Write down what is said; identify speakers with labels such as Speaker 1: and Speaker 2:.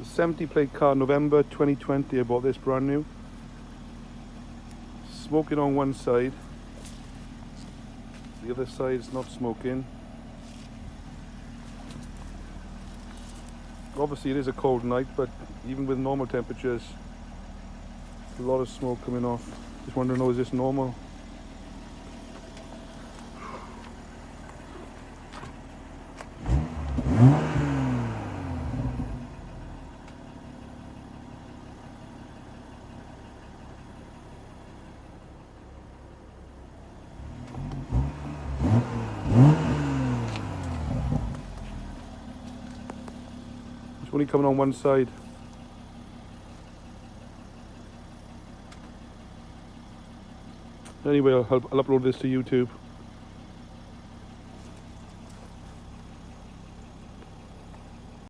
Speaker 1: The 70 plate car, November 2020. I bought this brand new. Smoking on one side, the other side's not smoking. Obviously it is a cold night, but even with normal temperatures, a lot of smoke coming off. Just want to know, is this normal? It's only coming on one side. Anyway, I'll upload this to YouTube.